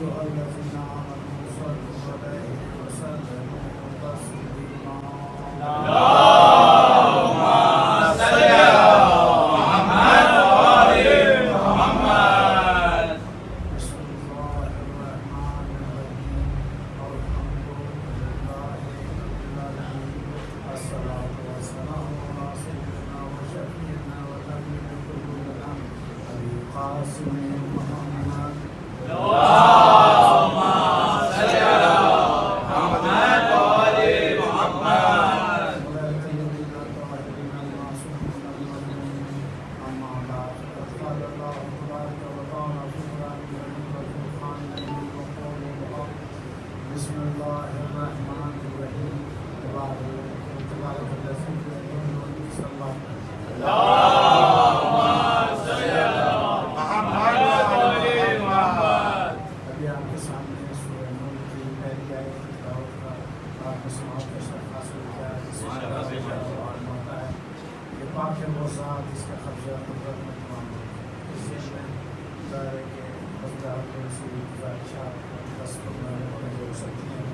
أيها الذين آمنوا صلوا عليه وسلموا تسليما اللهم صل على محمد وآل محمد. بسم الله الرحمن الرحيم الحمد لله رب العالمين الصلاة والسلام على سيدنا وشفيعنا ونبينا قلوبنا أبي القاسم محمد اللهم صل على محمد وآل محمد. ولا تجدن الطاهرين المعصومين المظلومين أما بعد فقد قال الله تبارك وتعالى في القرآن الكريم والفرقان المجيد وقول الحق بسم الله الرحمن الرحيم تبارك الذي بيده الملك صلى الله عليه وسلم. اللهم صل على محمد وآل محمد. ابھی آپ کے سامنے سورہ نور کی پہلی آیت کی تلاوت کا آپ نے سماعت کا شرف حاصل کیا ہے جس سے معلوم ہوتا ہے کہ پاک ہے وہ ذات جس کا قبضہ قدرت میں تمام ہے. اس لیے میں ظاہر ہے کہ حضرت کے رسول ذات بس جو سکتی ہیں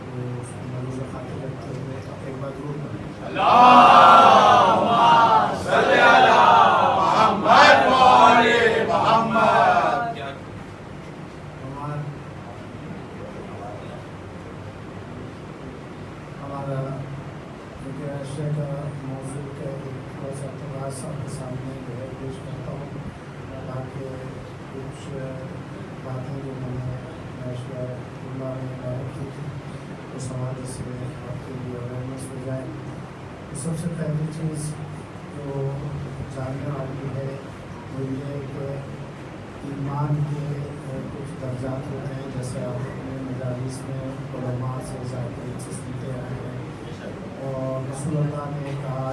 وہ اس کو ملوز خاطر رکھتے ہوئے ایک بار ضرور کریں. اللهم صل على محمد وآل محمد. ہمارا کیونکہ عشرے کا موضوع کے تھوڑا سا اقتباس آپ کے سامنے جو ہے پیش کرتا ہوں تاکہ کچھ باتیں جو میں نے عشرہ اللہ نے رکھی تھی اس حوالے سے آپ کے لیے اویئرنیس ہو جائے. سب سے پہلی چیز جو جاننے والی ہے وہ یہ ہے کہ ایمان کے کچھ درجات ہوتے ہیں جیسے آپ اپنے مجالس میں علماء سے ذاکر سے سنتے آئے ہیں. اور رسول اللہ نے کہا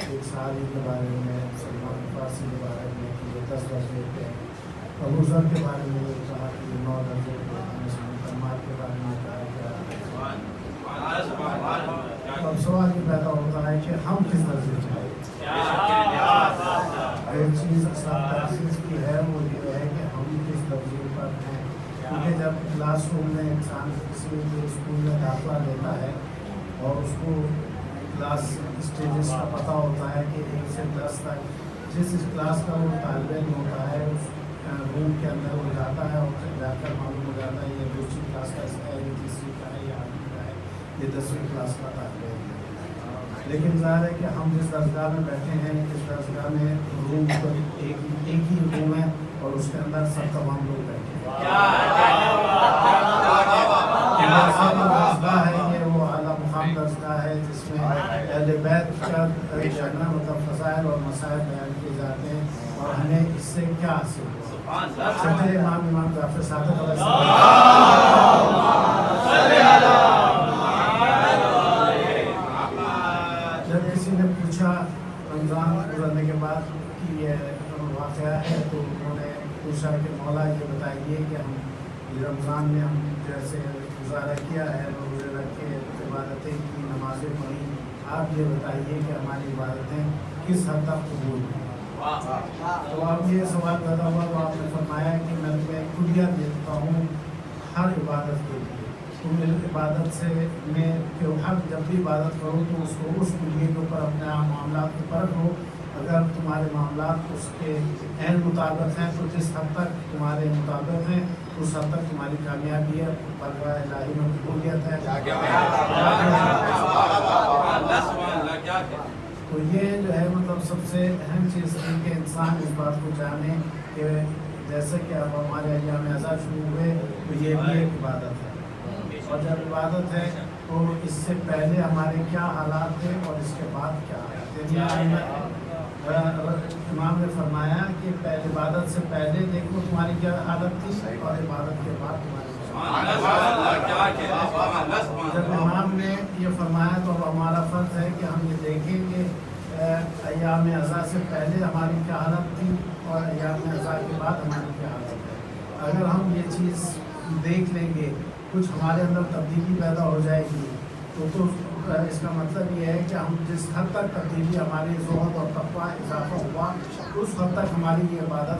ایک صحابی کے بارے میں سلمان فارسی کے بارے میں کہ یہ 10 درجے پہ ہیں. ابو ذر کے بارے میں یہ کہا کہ یہ 9 درجے پہ ہیں. عمار کے بارے میں کہا کہ اب سوال یہ پیدا ہوتا ہے کہ ہم کس درجے پہ ہیں. ایک چیز اسلام تحسیس کی ہے وہ یہ ہے کہ ہم کس درجے پر ہیں. کیونکہ جب کلاس روم میں انسان کسی بھی اسکول میں داخلہ لیتا ہے اور اس کو کلاس اسٹیجز کا پتہ ہوتا ہے کہ 1 سے 10 تک جس کلاس کا وہ طالب علم ہوتا ہے اس روم کے اندر وہ جاتا ہے اور جا کر معلوم ہو جاتا ہے یہ 2ری کلاس کا ہے یہ 3ری کا ہے یہ 8ویں کا ہے یہ 10ویں کلاس کا طالب علم ہے. لیکن ظاہر ہے کہ ہم جس درسگاہ میں بیٹھے ہیں اس درسگاہ میں روم تو ایک ہی روم ہے اور اس کے اندر سب تمام لوگ بیٹھے ہیں. درسگاہ ہے یہ وہ اعلیٰ مقام درسگاہ ہے جس میں اہل بیت کا مطلب فضائل اور مسائل بیان کیے جاتے ہیں اور ہمیں اس سے کیا حاصل ہوا. سچے امام جعفر صادق علیہ السلام جب کسی نے پوچھا رمضان گزرنے کے بعد کہ یہ واقعہ ہے تو انہوں نے پوچھا کہ مولا یہ بتائیے کہ ہم رمضان میں ہم جیسے گزارا کیا ہے روزے رکھے عبادتیں کی نمازیں پڑھی آپ یہ بتائیے کہ ہماری عبادتیں کس حد تک قبول ہیں. تو آپ یہ سوال پیدا ہوا تو آپ نے فرمایا کہ میں تمہیں کلیہ دیتا ہوں ہر عبادت کے لیے. تم عبادت سے میں کہ ہر جب بھی عبادت کرو تو اس کو اس کلیے کے اوپر اپنے معاملات کو پرکھ لو. اگر تمہارے معاملات اس کے عین مطابق ہیں تو جس حد تک تمہارے مطابق ہیں اس حد تک تمہاری کامیابی ہے پرواہ الہی میں قبولیت ہے. تو یہ جو ہے مطلب سب سے اہم چیز ہے کہ انسان اس بات کو جانے کہ جیسے کہ اب ہمارے ایام اعزاز شروع ہوئے تو یہ بھی ایک عبادت ہے. اور جب عبادت ہے تو اس سے پہلے ہمارے کیا حالات تھے اور اس کے بعد کیا حالات تھے. امام نے فرمایا کہ عبادت سے پہلے دیکھو تمہاری کیا حالت تھی اور عبادت کے بعد تمہاری. جب امام نے یہ فرمایا تو اب ہمارا فرض ہے کہ ہم یہ دیکھیں کہ ایام اعزاز سے پہلے ہماری کیا حالت تھی اور ایام اعزاز کے بعد ہماری کیا حالت ہے. اگر ہم یہ چیز دیکھ لیں گے کچھ ہمارے اندر تبدیلی پیدا ہو جائے گی تو اس کا مطلب یہ ہے کہ ہم جس حد تک تبدیلی ہماری زہد اور تقویٰ اضافہ ہوا اس حد تک ہماری یہ عبادت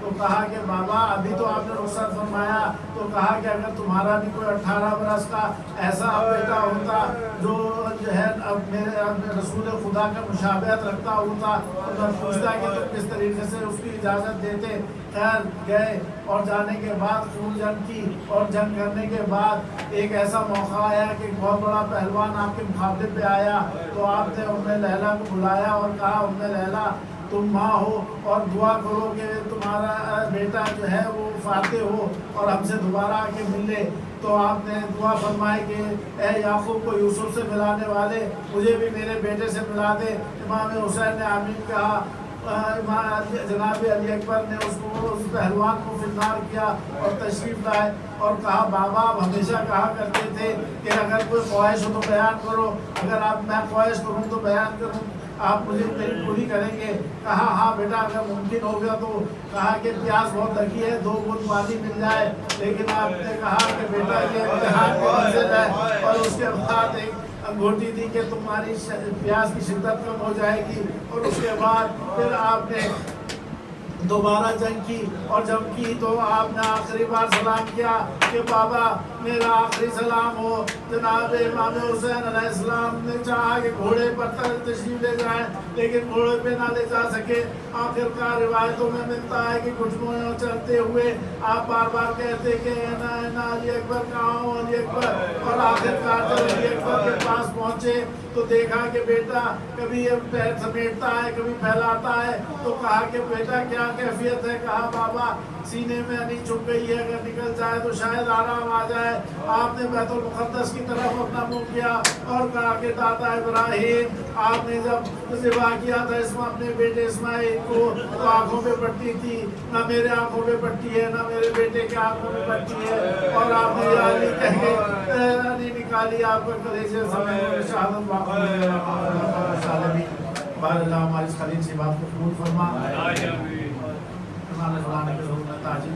تو کہا کہ بابا ابھی تو آپ نے رخصت فرمایا، تو کہا کہ اگر تمہارا بھی کوئی 18 برس کا ایسا بیٹا ہوتا جو ہے اب میرے رسول خدا کا مشابہت رکھتا ہوتا تو میں پوچھتا کہ تم کس طریقے سے اس کی اجازت دیتے۔ خیر گئے اور جانے کے بعد خون جنگ کی، اور جنگ کرنے کے بعد ایک ایسا موقع آیا کہ ایک بہت بڑا پہلوان آپ کے مقابلے پہ آیا، تو آپ نے ام لیلہ کو بلایا اور کہا ام لیلہ تم ماں ہو اور دعا کرو کہ تمہارا بیٹا جو ہے وہ فاتح ہو اور ہم سے دوبارہ آ کے ملے۔ تو آپ نے دعا فرمائی کہ اے یعقوب کو یوسف سے ملانے والے مجھے بھی میرے بیٹے سے ملا دے۔ امام حسین نے آمین کہا، جناب علی اکبر نے اس پہلوان کو فنار کیا اور تشریف لائے اور کہا بابا آپ ہمیشہ کہا کرتے تھے کہ اگر کوئی خواہش ہو تو بیان کرو، اگر آپ میں خواہش کروں تو بیان کروں، آپ مجھے میری پوری کریں گے؟ کہا ہاں بیٹا اگر ممکن ہو گیا تو۔ کہا کہ پیاس بہت لگی ہے، 2 بوند پانی مل جائے، لیکن آپ نے کہا کہ بیٹا یہ امتحان کی منزل ہے، اور اس کے بعد ایک انگوٹھی دی کہ تمہاری پیاس کی شدت کم ہو جائے گی، اور اس کے بعد پھر آپ نے دوبارہ جنگ کی، اور جب کی تو آپ نے آخری بار سلام کیا کہ بابا میرا آخری سلام ہو۔ جناب امام حسین علیہ السلام نے چاہا کہ گھوڑے پر تشریف لے جائیں، لیکن گھوڑے پہ نہ لے جا سکے۔ آخر کار روایتوں میں ملتا ہے کہ گھٹنوں چلتے ہوئے آپ بار بار کہتے کہ انا علی اکبر کہاں ہوں علی اکبر، اور آخر کار جب علی اکبر کے پاس پہنچے تو دیکھا کہ بیٹا کبھی یہ پیر سمیٹتا ہے کبھی پھیلاتا ہے، تو کہا کہ بیٹا کیا کیفیت ہے؟ کہا بابا سینے میں انی چھپ گئی ہے، اگر نکل جائے تو شاید آرام آ جائے۔ آپ نے بیت المقدس کی طرف اپنا منہ کیا اور کہا کہ دادا ابراہیم آپ نے جب ذبح کیا تھا اپنے بیٹے اسماعیل کو تو آنکھوں پہ پٹی تھی، نہ میرے آنکھوں پہ پٹی ہے نہ میرے بیٹے کے آنکھوں پہ پٹی ہے، اور آپ نے یا علی کہہ کے علی نکالی آپ کو کلیجے سمیت شہادت واقع بار اللہ ہماری اس خلیل سے بات کو قبول فرما، امام فلانے کے ضرور میں تعجیل